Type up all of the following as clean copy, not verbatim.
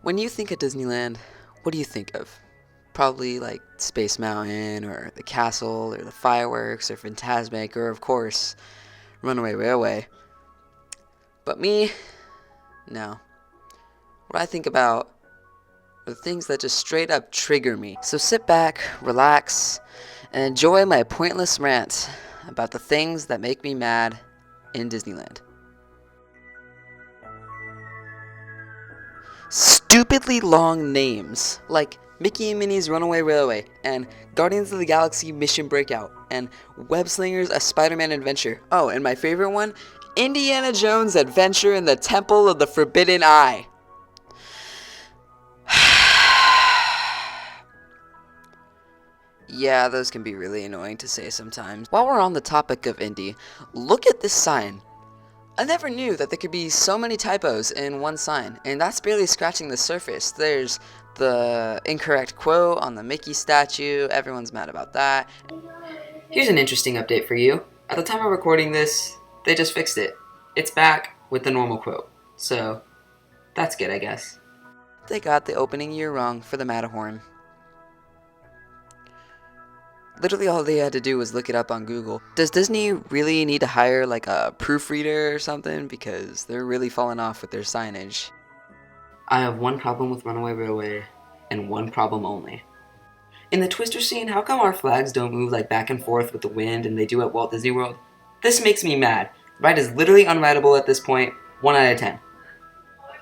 When you think of Disneyland, what do you think of? Probably like Space Mountain, or the castle, or the fireworks, or Fantasmic, or of course, Runaway Railway. But me, no. What I think about are the things that just straight up trigger me. So sit back, relax, and enjoy my pointless rant about the things that make me mad in Disneyland. Stupidly long names, like Mickey and Minnie's Runaway Railway, and Guardians of the Galaxy Mission Breakout, and Web Slingers A Spider-Man Adventure. Oh, and my favorite one, Indiana Jones Adventure in the Temple of the Forbidden Eye. Yeah, those can be really annoying to say sometimes. While we're on the topic of Indy, look at this sign. I never knew that there could be so many typos in one sign, and that's barely scratching the surface. There's the incorrect quote on the Mickey statue, everyone's mad about that. Here's an interesting update for you. At the time of recording this, they just fixed it. It's back with the normal quote, so that's good, I guess. They got the opening year wrong for the Matterhorn. Literally all they had to do was look it up on Google. Does Disney really need to hire like a proofreader or something? Because they're really falling off with their signage. I have one problem with Runaway Railway, and one problem only. In the Twister scene, how come our flags don't move like back and forth with the wind and they do at Walt Disney World? This makes me mad. The ride is literally unrideable at this point, 1 out of 10.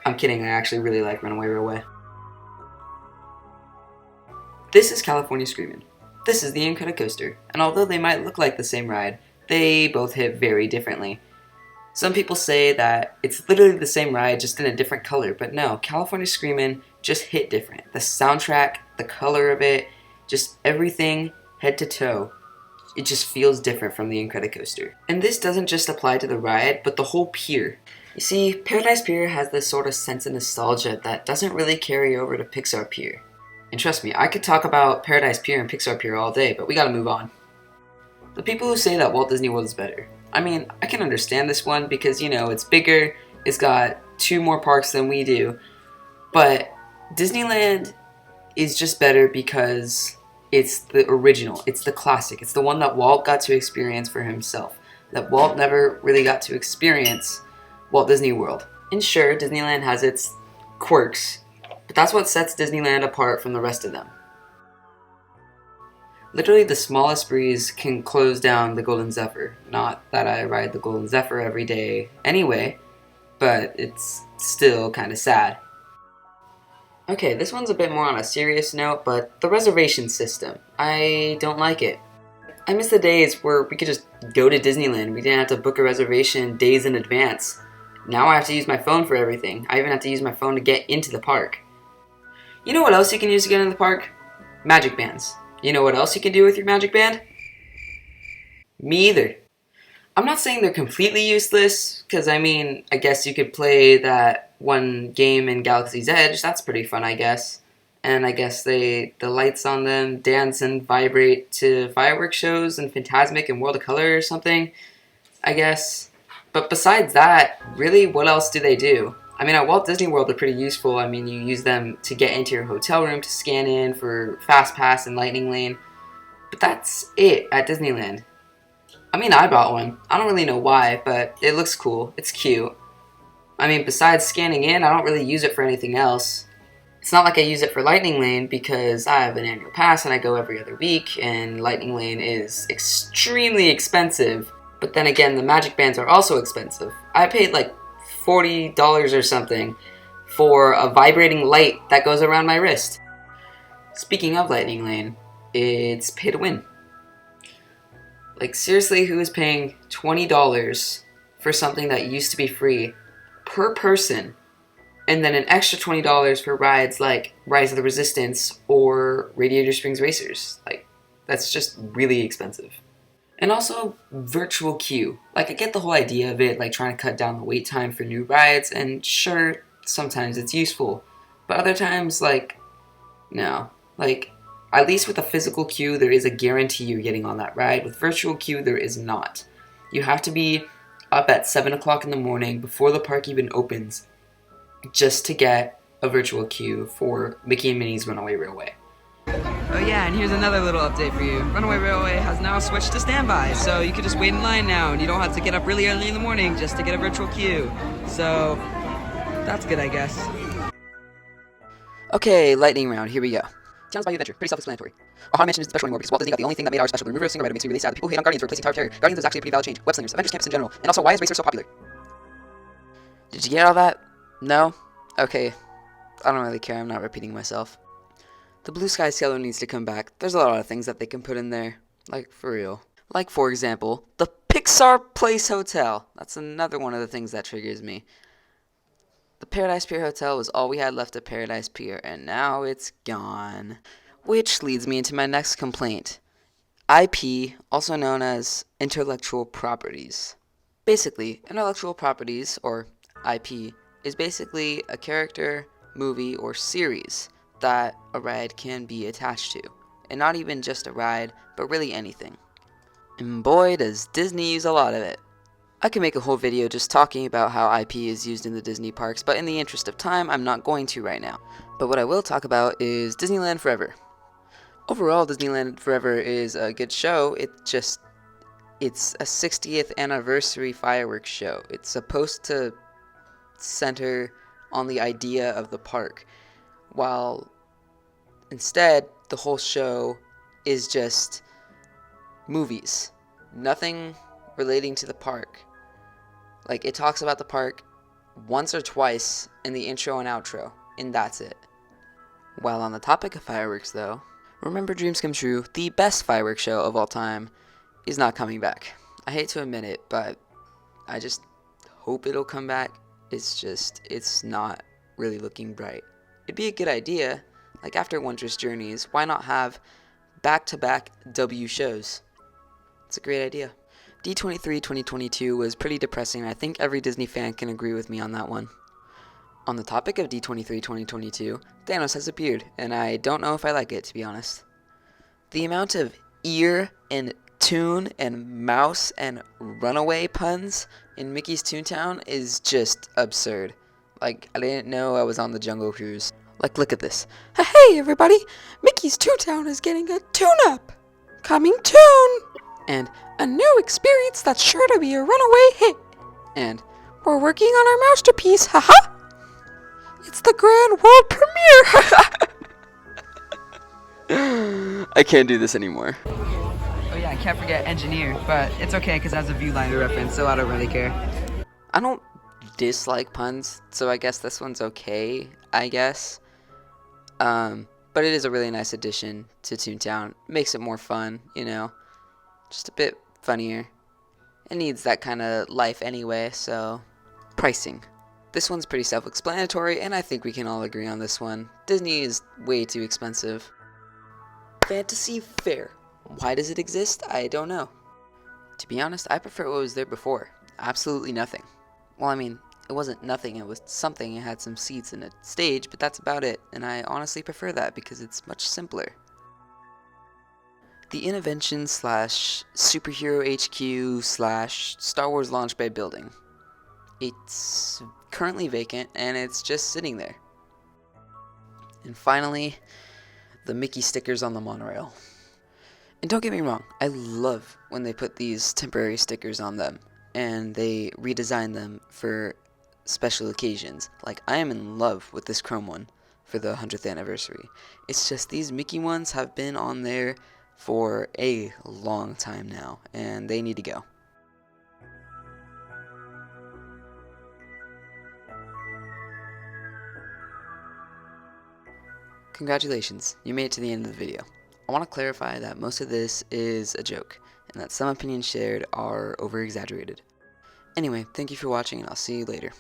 I'm kidding, I actually really like Runaway Railway. This is California Screamin'. This is the Incredicoaster, and although they might look like the same ride, they both hit very differently. Some people say that it's literally the same ride, just in a different color, but no, California Screamin' just hit different. The soundtrack, the color of it, just everything, head to toe, it just feels different from the Incredicoaster. And this doesn't just apply to the ride, but the whole pier. You see, Paradise Pier has this sort of sense of nostalgia that doesn't really carry over to Pixar Pier. And trust me, I could talk about Paradise Pier and Pixar Pier all day, but we gotta move on. The people who say that Walt Disney World is better. I mean, I can understand this one because, you know, it's bigger, it's got 2 more parks than we do. But Disneyland is just better because it's the original, it's the classic, it's the one that Walt got to experience for himself. That Walt never really got to experience Walt Disney World. And sure, Disneyland has its quirks, but that's what sets Disneyland apart from the rest of them. Literally the smallest breeze can close down the Golden Zephyr. Not that I ride the Golden Zephyr every day anyway, but it's still kinda sad. Okay, this one's a bit more on a serious note, but the reservation system. I don't like it. I miss the days where we could just go to Disneyland. We didn't have to book a reservation days in advance. Now I have to use my phone for everything. I even have to use my phone to get into the park. You know what else you can use to get in the park? Magic bands. You know what else you can do with your magic band? Me either. I'm not saying they're completely useless, because I mean, I guess you could play that one game in Galaxy's Edge. That's pretty fun, I guess. And I guess the lights on them dance and vibrate to fireworks shows and Fantasmic and World of Color or something, I guess. But besides that, really, what else do they do? I mean, at Walt Disney World, they're pretty useful. I mean, you use them to get into your hotel room, to scan in for Fast Pass and Lightning Lane. But that's it at Disneyland. I mean, I bought one. I don't really know why, but it looks cool. It's cute. I mean, besides scanning in, I don't really use it for anything else. It's not like I use it for Lightning Lane because I have an annual pass and I go every other week, and Lightning Lane is extremely expensive. But then again, the magic bands are also expensive. I paid like $40 or something for a vibrating light that goes around my wrist. Speaking of Lightning Lane, it's pay to win. Like, seriously, who is paying $20 for something that used to be free per person, and then an extra $20 for rides like Rise of the Resistance or Radiator Springs Racers? Like, that's just really expensive. And also, virtual queue. Like, I get the whole idea of it, like trying to cut down the wait time for new rides, and sure, sometimes it's useful. But other times, like, no. Like, at least with a physical queue, there is a guarantee you're getting on that ride. With virtual queue, there is not. You have to be up at 7 o'clock in the morning before the park even opens just to get a virtual queue for Mickey and Minnie's Runaway Railway. Oh yeah, and here's another little update for you. Runaway Railway has now switched to standby, so you can just wait in line now, and you don't have to get up really early in the morning just to get a virtual queue. So, that's good, I guess. Okay, lightning round, here we go. Tiana's Bayou Adventure, pretty self-explanatory. Ohana Mansion is special anymore because Walt Disney got the only thing that made ours special. The removal of Singer Rider makes me really sad. The people who hate on Guardians for replacing Tower of Terror. Guardians is actually a pretty valid change. Web Slingers, Avengers Campus in general, and also why is Racer so popular? Did you get all that? No? Okay. I don't really care, I'm not repeating myself. The Blue Sky Sailor needs to come back. There's a lot of things that they can put in there. Like, for real. Like, for example, the Pixar Place Hotel. That's another one of the things that triggers me. The Paradise Pier Hotel was all we had left at Paradise Pier, and now it's gone. Which leads me into my next complaint. IP, also known as intellectual properties. Basically, intellectual properties, or IP, is basically a character, movie, or series that a ride can be attached to. And not even just a ride, but really anything. And boy, does Disney use a lot of it. I could make a whole video just talking about how IP is used in the Disney parks, but in the interest of time, I'm not going to right now. But what I will talk about is Disneyland Forever. Overall, Disneyland Forever is a good show. It's a 60th anniversary fireworks show. It's supposed to center on the idea of the park, while instead, the whole show is just movies. Nothing relating to the park. Like, it talks about the park once or twice in the intro and outro, and that's it. While on the topic of fireworks, though, Remember Dreams Come True, the best fireworks show of all time, is not coming back. I hate to admit it, but I just hope it'll come back. It's not really looking bright. It'd be a good idea. Like, after Wondrous Journeys, why not have back-to-back W shows? It's a great idea. D23 2022 was pretty depressing, and I think every Disney fan can agree with me on that one. On the topic of D23 2022, Thanos has a beard, and I don't know if I like it, to be honest. The amount of ear and tune and mouse and runaway puns in Mickey's Toontown is just absurd. Like, I didn't know I was on the Jungle Cruise. Like, look at this. Hey everybody, Mickey's Toontown is getting a tune-up. Coming soon. And a new experience that's sure to be a runaway hit. And we're working on our masterpiece, haha. It's the grand world premiere. I can't do this anymore. Oh yeah, I can't forget Engineer, but it's okay because that's a Viewliner reference, so I don't really care. I don't dislike puns, so I guess this one's okay, I guess. But it is a really nice addition to Toontown. Makes it more fun, you know. Just a bit funnier. It needs that kind of life anyway, so... Pricing. This one's pretty self-explanatory, and I think we can all agree on this one. Disney is way too expensive. Fantasy Fair. Why does it exist? I don't know. To be honest, I prefer what was there before. Absolutely nothing. Well, I mean, it wasn't nothing, it was something. It had some seats and a stage, but that's about it. And I honestly prefer that because it's much simpler. The Intervention / Superhero HQ / Star Wars Launch Bay building. It's currently vacant and it's just sitting there. And finally, the Mickey stickers on the monorail. And don't get me wrong, I love when they put these temporary stickers on them and they redesign them for special occasions. Like, I am in love with this chrome one for the 100th anniversary. It's just these Mickey ones have been on there for a long time now, and they need to go. Congratulations, you made it to the end of the video. I want to clarify that most of this is a joke, and that some opinions shared are over-exaggerated. Anyway, thank you for watching, and I'll see you later.